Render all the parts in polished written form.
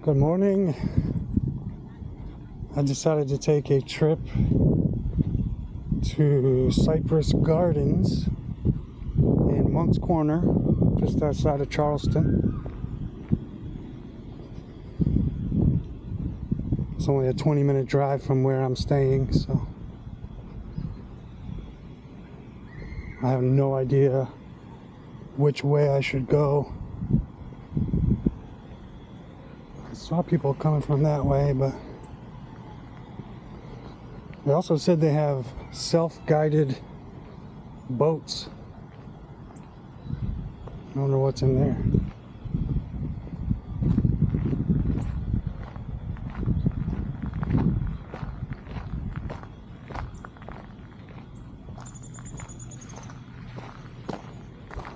Good morning. I decided to take a trip to Cypress Gardens in Moncks Corner, just outside of Charleston. It's only a 20-minute drive from where I'm staying, so I have no idea which way I should go. I saw people coming from that way, but they also said they have self-guided boats. I wonder what's in there.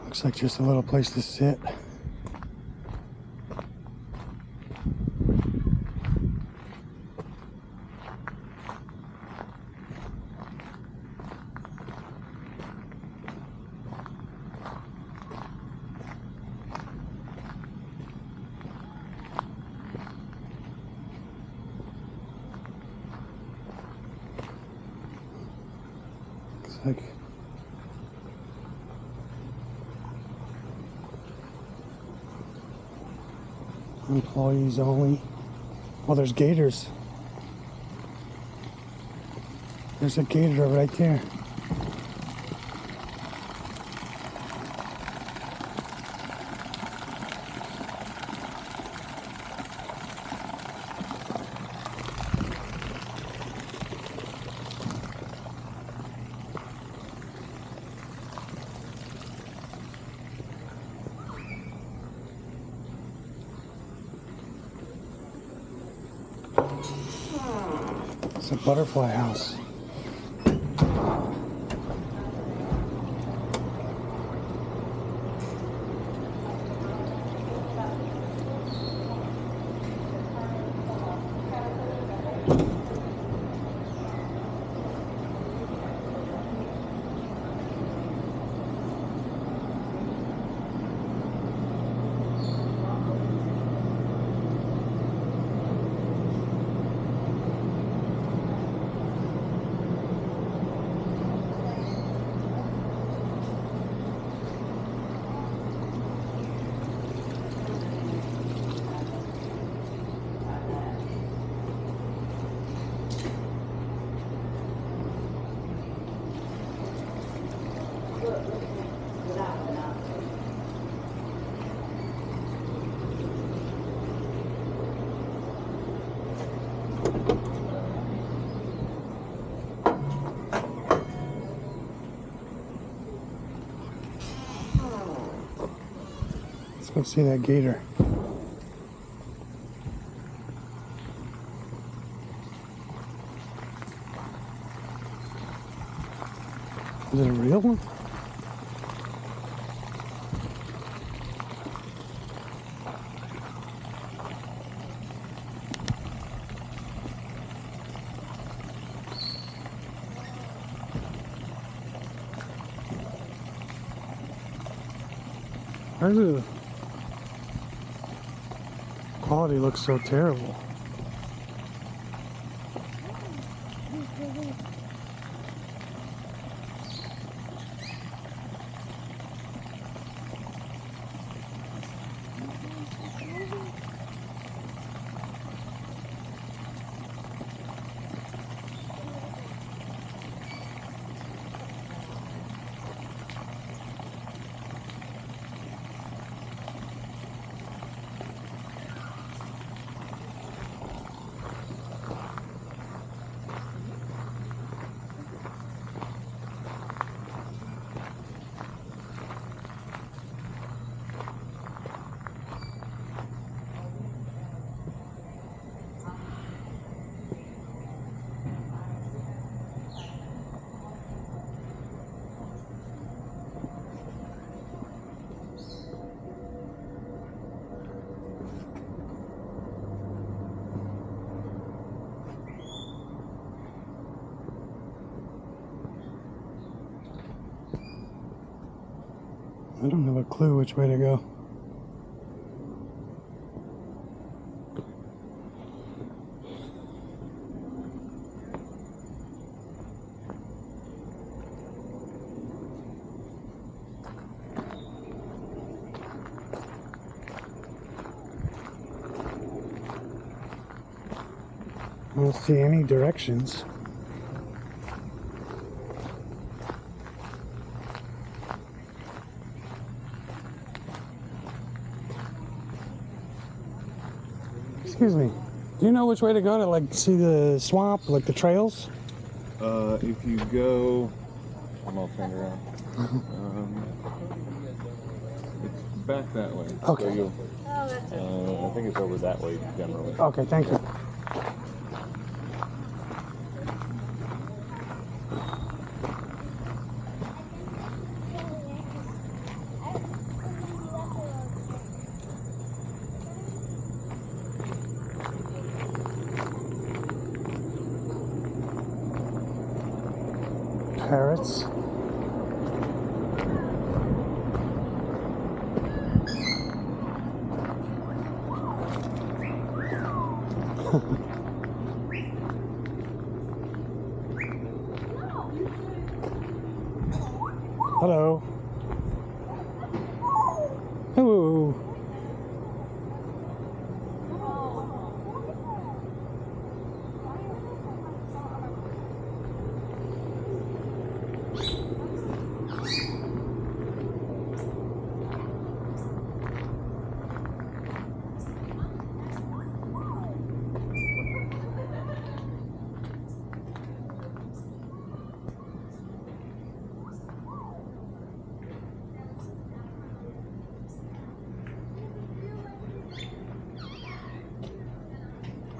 Looks like just a little place to sit. Looks like employees only. Oh, there's gators. There's a gator right there. It's a butterfly house. Let's go see that gator. Is it a real one? Why does the quality looks so terrible? I don't have a clue which way to go. don't see any directions. Excuse me. Do you know which way to go to like see the swamp, like the trails? If you go, I'm all turned around. It's back that way. Okay. So you'll, I think it's over that way generally. Okay, thank you. Parrots. Hello. Hello.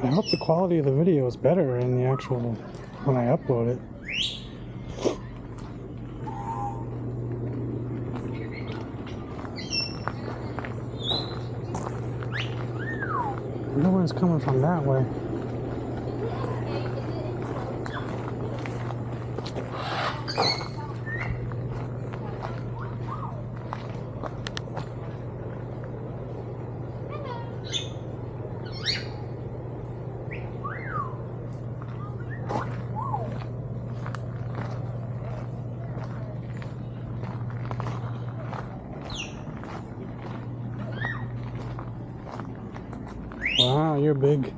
I hope the quality of the video is better in the actual, when I upload it. No one's coming from that way. Wow, you're big.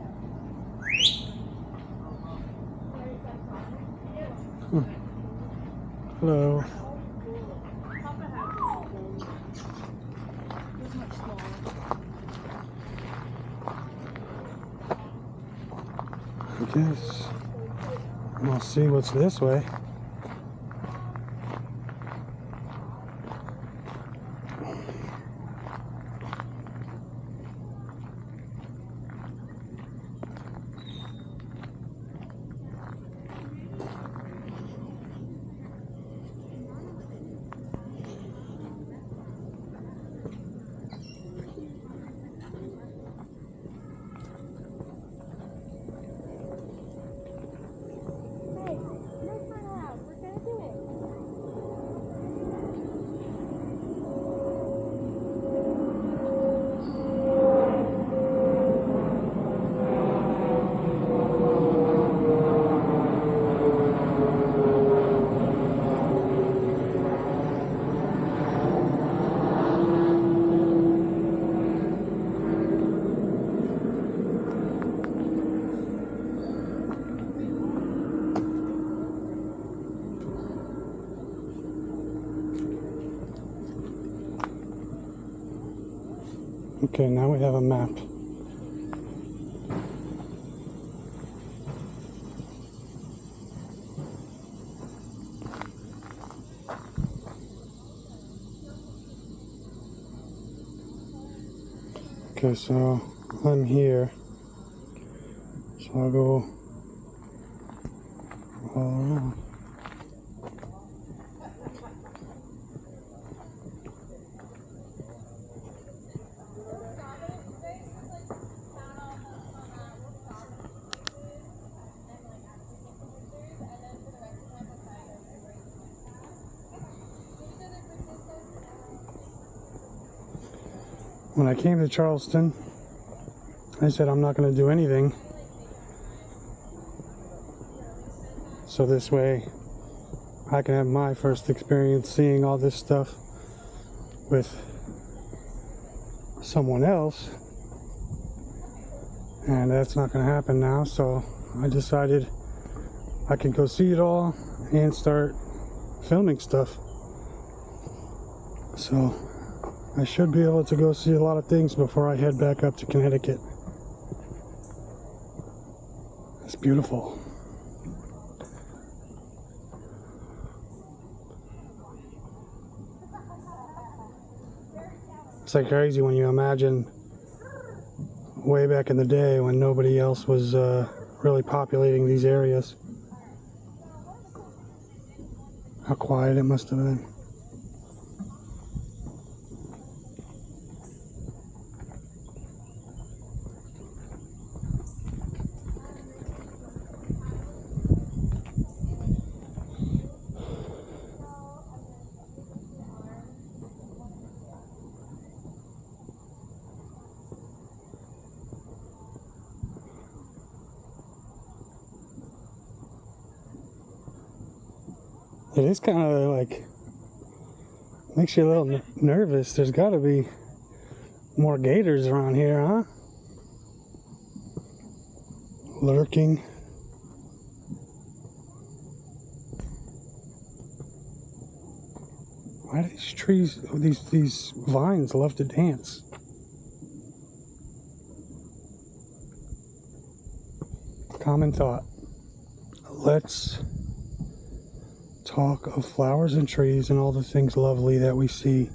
Hello. I guess I'll see what's this way. Okay, now we have a map. Okay, so I'm here. So I'll go all around. When I came to Charleston, I said I'm not going to do anything. So this way I can have my first experience seeing all this stuff with someone else. And that's not going to happen now, so I decided I could go see it all and start filming stuff. So I should be able to go see a lot of things before I head back up to Connecticut. It's beautiful. It's like crazy when you imagine way back in the day when nobody else was really populating these areas. How quiet it must have been. It is kind of like, makes you a little nervous. There's got to be more gators around here, huh? Lurking. Why do these trees, these vines love to dance? Common thought. Let's talk of flowers and trees and all the things lovely that we see,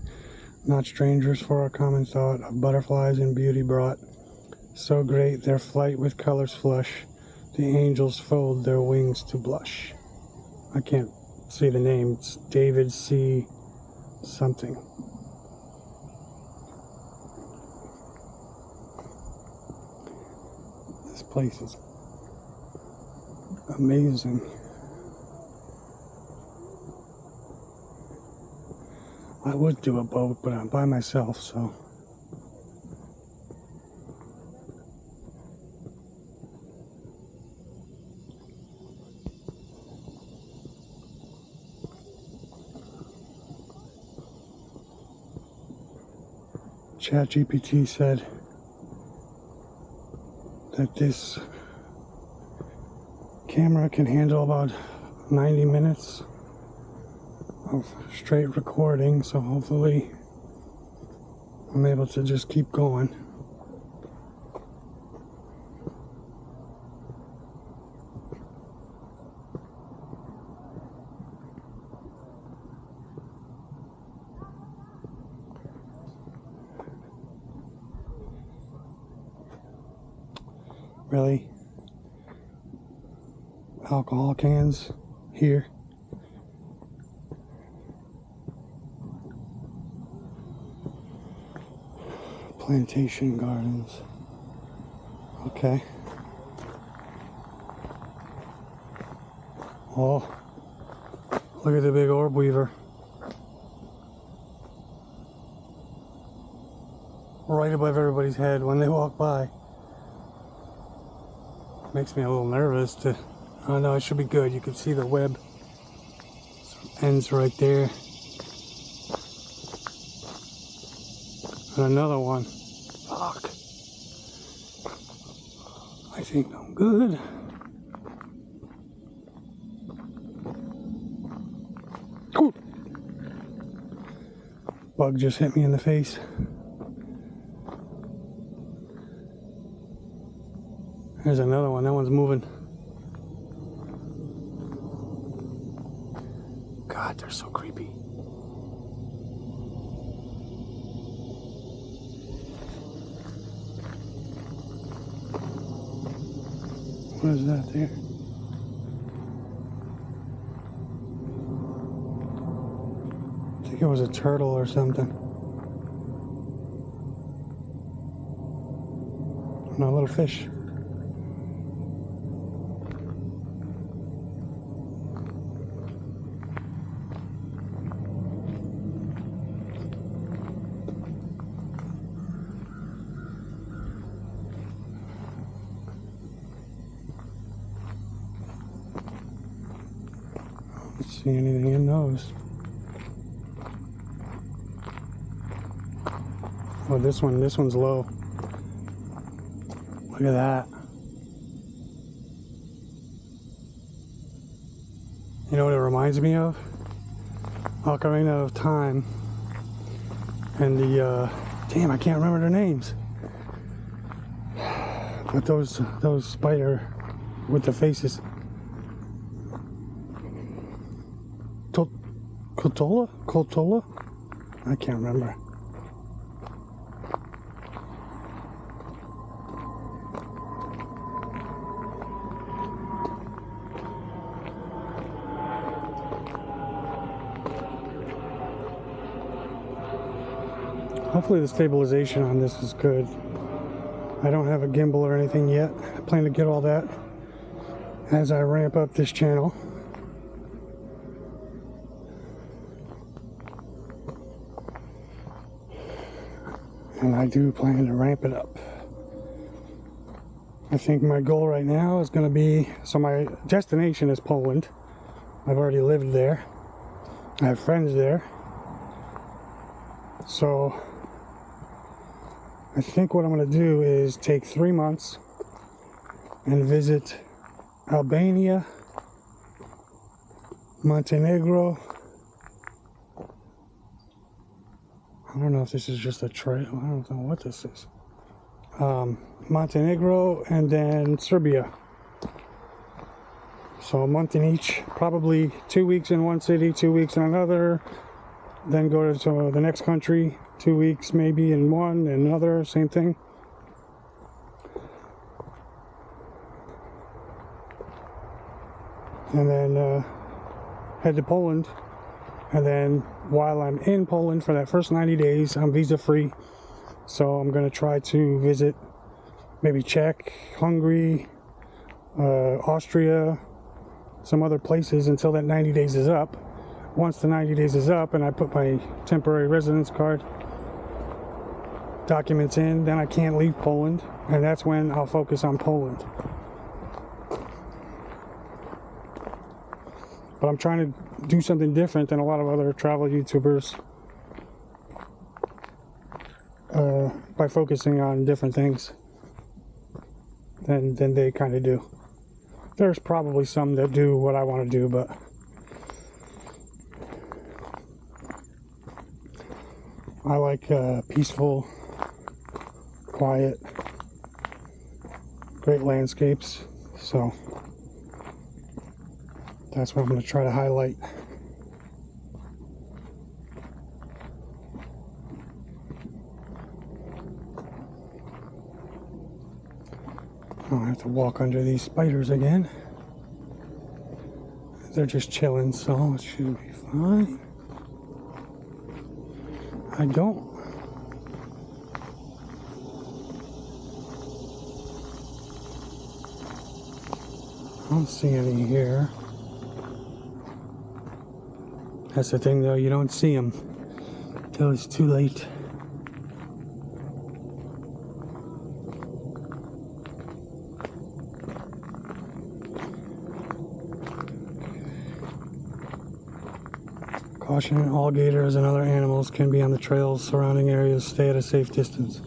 not strangers for our common thought of butterflies and beauty brought. So great their flight with colors flush, the angels fold their wings to blush. I can't see the name. It's David C. something. This place is amazing. I would do a boat, but I'm by myself, so. ChatGPT said that this camera can handle about 90 minutes of straight recording, so hopefully I'm able to just keep going. Really? Alcohol cans here? Plantation Gardens. Okay. Oh, look at the big orb weaver. Right above everybody's head when they walk by. Makes me a little nervous to, oh no, it should be good. You can see the web. Ends right there. And another one. Fuck. I think I'm good. Ooh. Bug just hit me in the face. There's another one. That one's moving. God, they're so creepy. What is that there? I think it was a turtle or something. No, a little fish. See anything in those? Oh, this one's low. Look at that. You know what it reminds me of? Ocarina of Time. And the, damn, I can't remember their names. But those spider with the faces. Kotola? I can't remember. Hopefully the stabilization on this is good. I don't have a gimbal or anything yet. I plan to get all that as I ramp up this channel. And I do plan to ramp it up. I think my goal right now is going to be, so my destination is Poland. I've already lived there. I have friends there. So I think what I'm going to do is take 3 months and visit Albania, Montenegro. I don't know if this is just a trail. I don't know what this is. Montenegro and then Serbia. So a month in each. Probably 2 weeks in one city, 2 weeks in another. Then go to the next country. 2 weeks maybe in one and another. Same thing. And then head to Poland. And then while I'm in Poland for that first 90 days, I'm visa free. So I'm going to try to visit maybe Czech, Hungary, Austria, some other places until that 90 days is up. Once the 90 days is up and I put my temporary residence card documents in, then I can't leave Poland. And that's when I'll focus on Poland. But I'm trying to do something different than a lot of other travel YouTubers by focusing on different things than they kind of do. There's probably some that do what I want to do, but I like peaceful, quiet, great landscapes, so that's what I'm going to try to highlight. I'll have to walk under these spiders again. They're just chilling, so it should be fine. I don't see any here. That's the thing though, you don't see them till it's too late. Caution, all gators and other animals can be on the trails surrounding areas. Stay at a safe distance.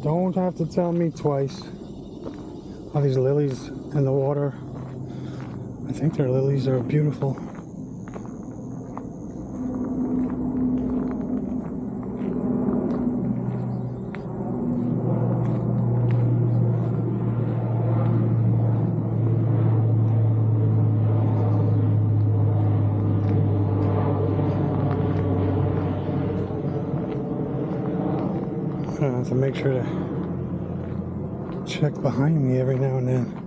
Don't have to tell me twice. All these lilies in the water. I think they're lilies, are beautiful. I have to make sure to check behind me every now and then.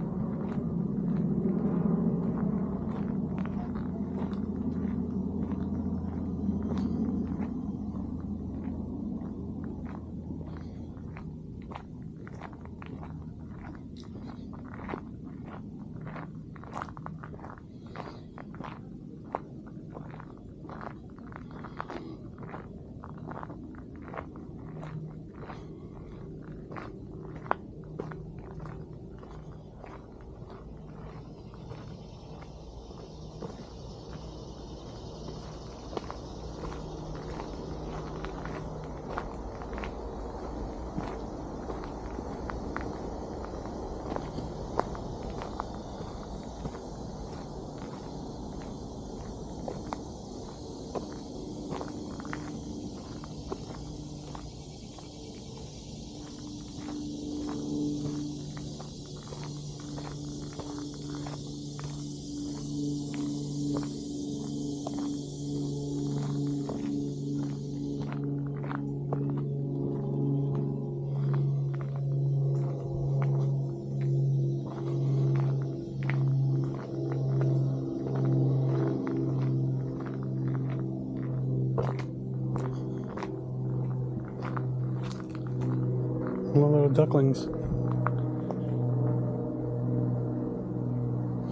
More little ducklings.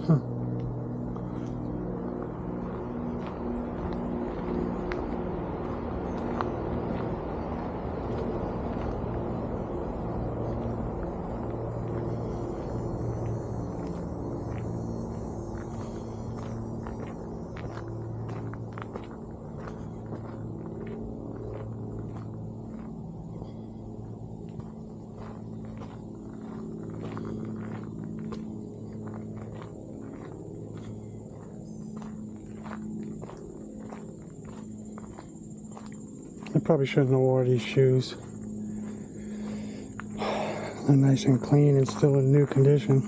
Huh. I probably shouldn't have wore these shoes. They're nice and clean and still in new condition.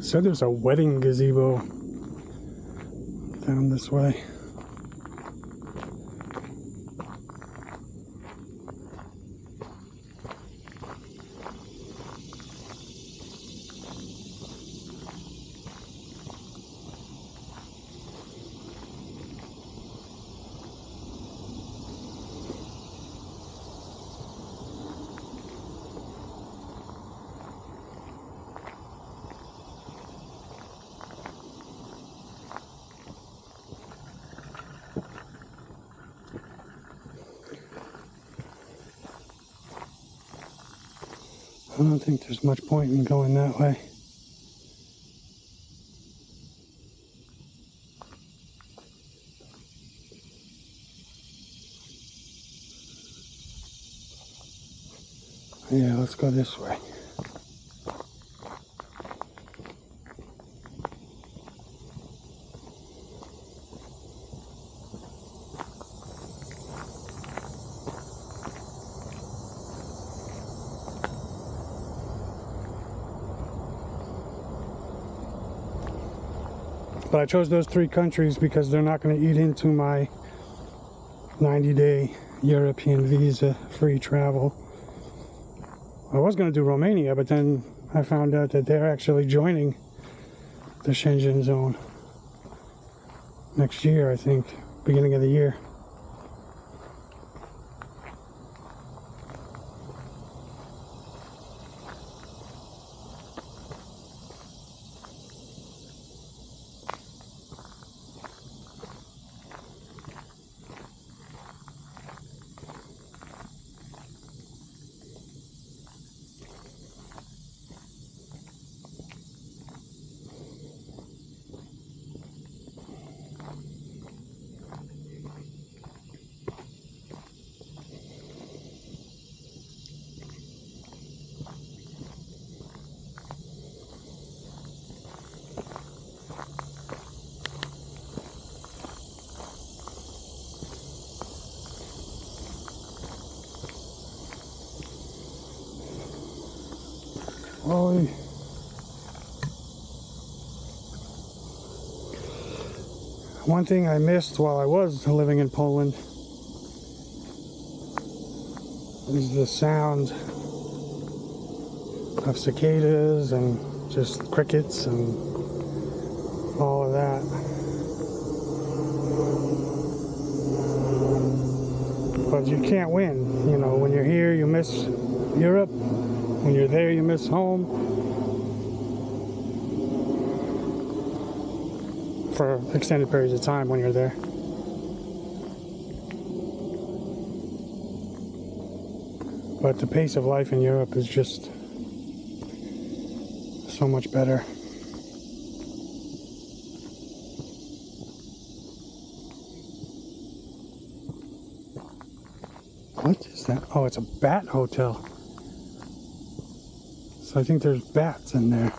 Said there's a wedding gazebo down this way. I don't think there's much point in going that way. Yeah, let's go this way. But I chose those 3 countries because they're not going to eat into my 90-day European visa free travel. I was going to do Romania, but then I found out that they're actually joining the Schengen zone next year, I think, beginning of the year. Oh, one thing I missed while I was living in Poland is the sound of cicadas and just crickets and all of that. But you can't win. You know, when you're here, you miss Europe. When you're there, you miss home. For extended periods of time when you're there. But the pace of life in Europe is just so much better. What is that? Oh, it's a bat hotel. So I think there's bats in there.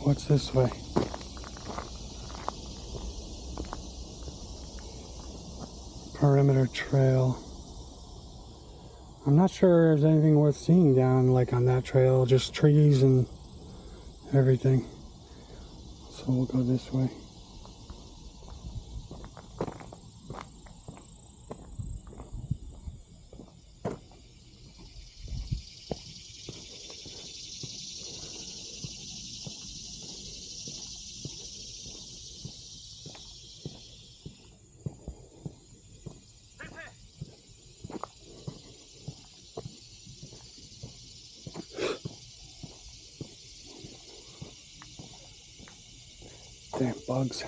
What's this way? Perimeter trail. I'm not sure there's anything worth seeing down like on that trail, just trees and everything. So we'll go this way. Damn bugs.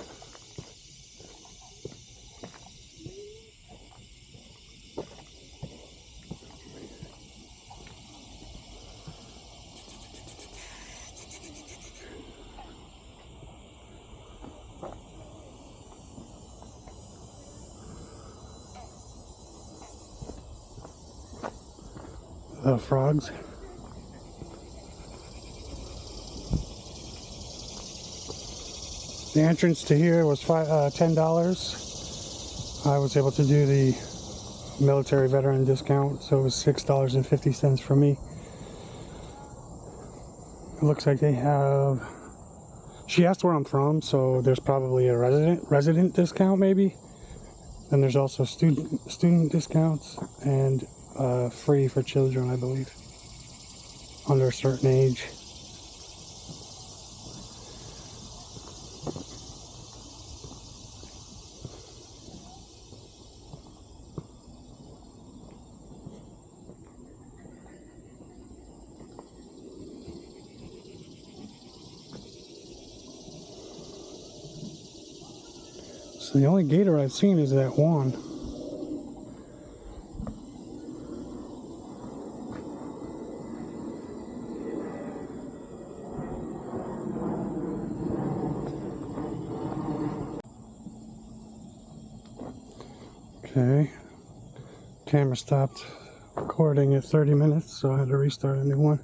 The frogs. The entrance to here was $10. I was able to do the military veteran discount, so it was $6.50 for me. It looks like they have. She asked where I'm from, so there's probably a resident discount maybe. Then there's also student discounts and free for children, I believe, under a certain age. So the only gator I've seen is that one. Okay. Camera stopped recording at 30 minutes, so I had to restart a new one.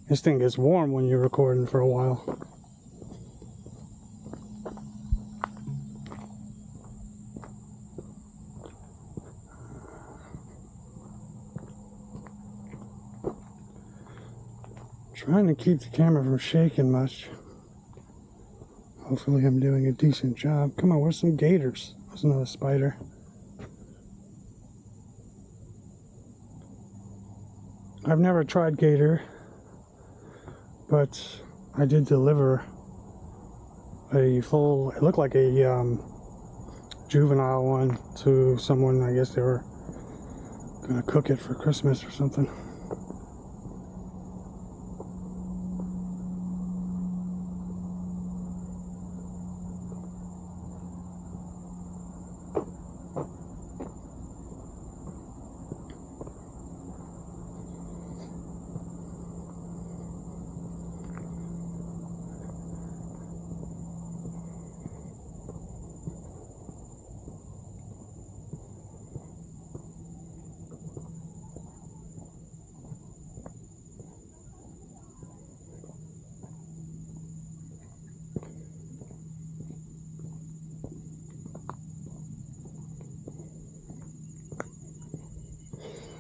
This thing gets warm when you're recording for a while. Trying to keep the camera from shaking much. Hopefully I'm doing a decent job. Come on, where's some gators? There's another spider. I've never tried gator, but I did deliver a full, it looked like a juvenile one to someone. I guess they were gonna cook it for Christmas or something.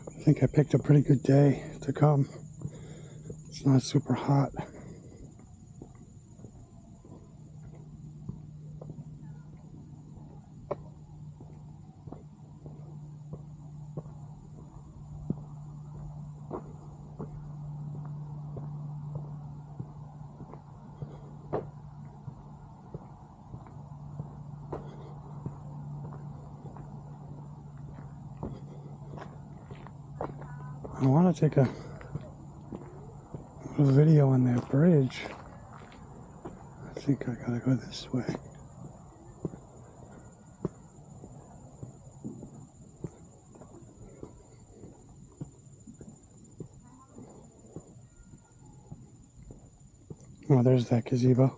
I think I picked a pretty good day to come. It's not super hot. I want to take a video on that bridge. I think I gotta go this way. Oh, there's that gazebo.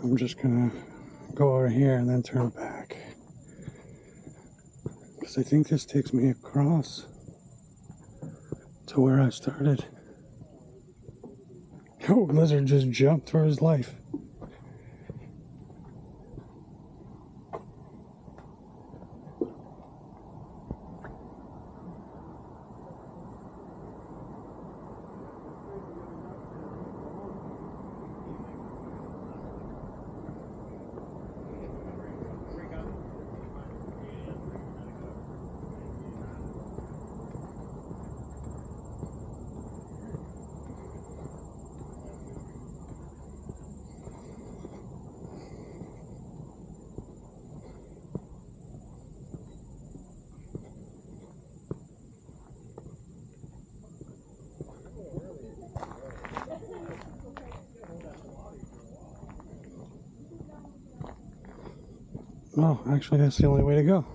I'm just gonna go over here and then turn back, because I think this takes me across to where I started. Oh, lizard just jumped for his life. Oh, actually, that's the only way to go.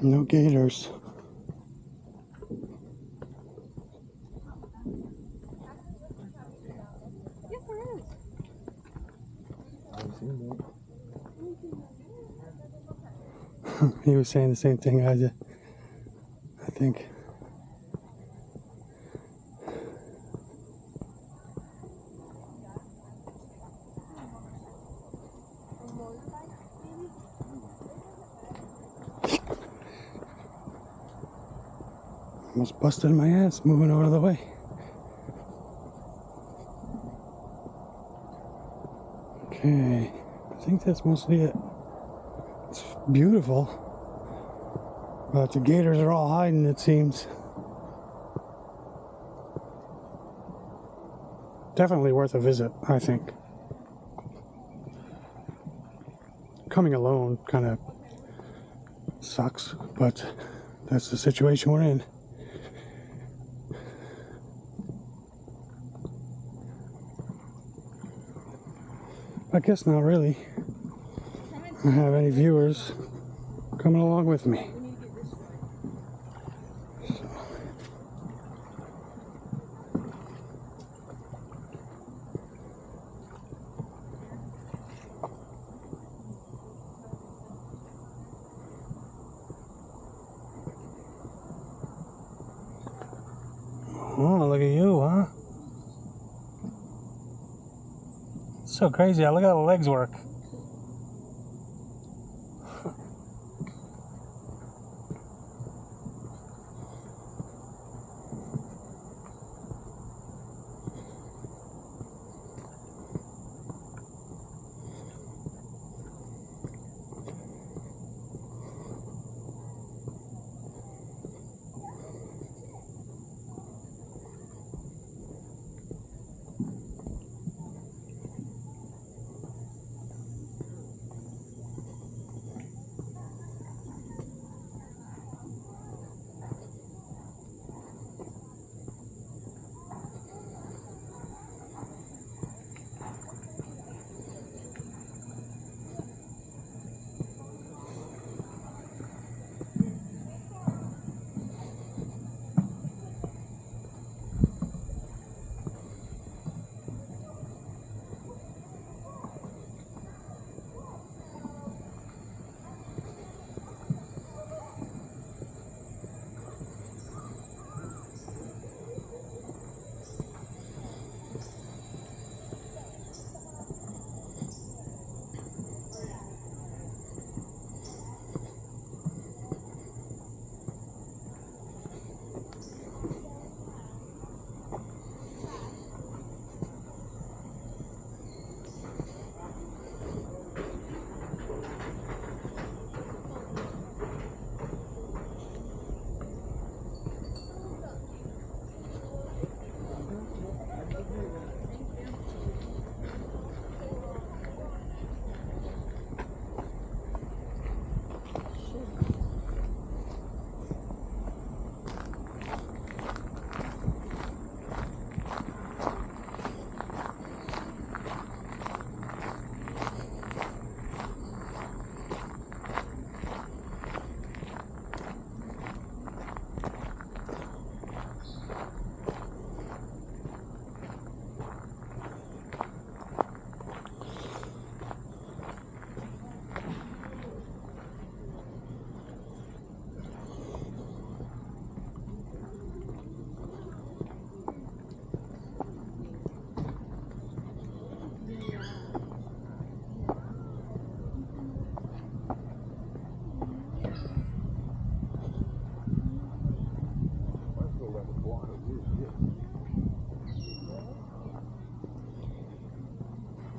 No gators. Yes, there is. He was saying the same thing I did, I think. Almost busted my ass moving out of the way. Okay, I think that's mostly it. It's beautiful, but the gators are all hiding, it seems. Definitely worth a visit, I think. Coming alone kind of sucks, but that's the situation we're in. I guess not really. I don't have any viewers coming along with me. Oh, look at you, huh? It's so crazy. Look how the legs work.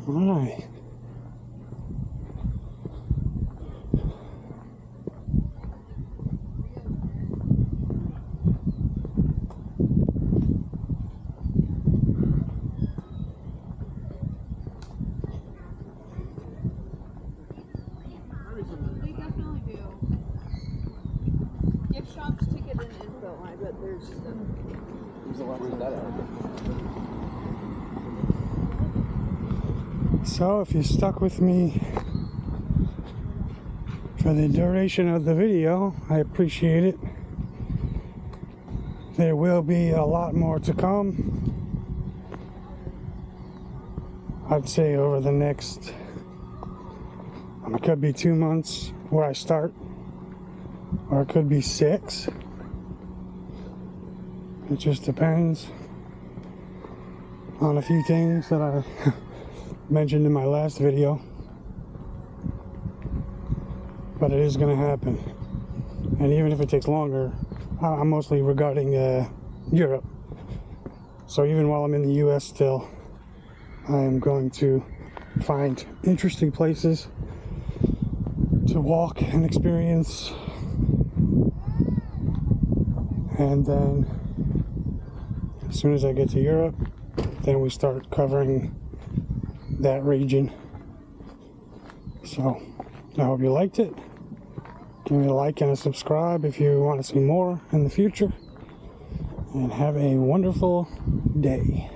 Alright. They definitely do. Gift shops, ticket, and info. I bet there's a lot of that out. So if you stuck with me for the duration of the video, I appreciate it. There will be a lot more to come. I'd say over the next, it could be 2 months where I start, or it could be 6. It just depends on a few things that I mentioned in my last video, but it is going to happen. And even if it takes longer, I'm mostly regarding Europe. So even while I'm in the US still, I am going to find interesting places to walk and experience, and then as soon as I get to Europe, then we start covering that region. So I hope you liked it. Give me a like and a subscribe if you want to see more in the future, and have a wonderful day.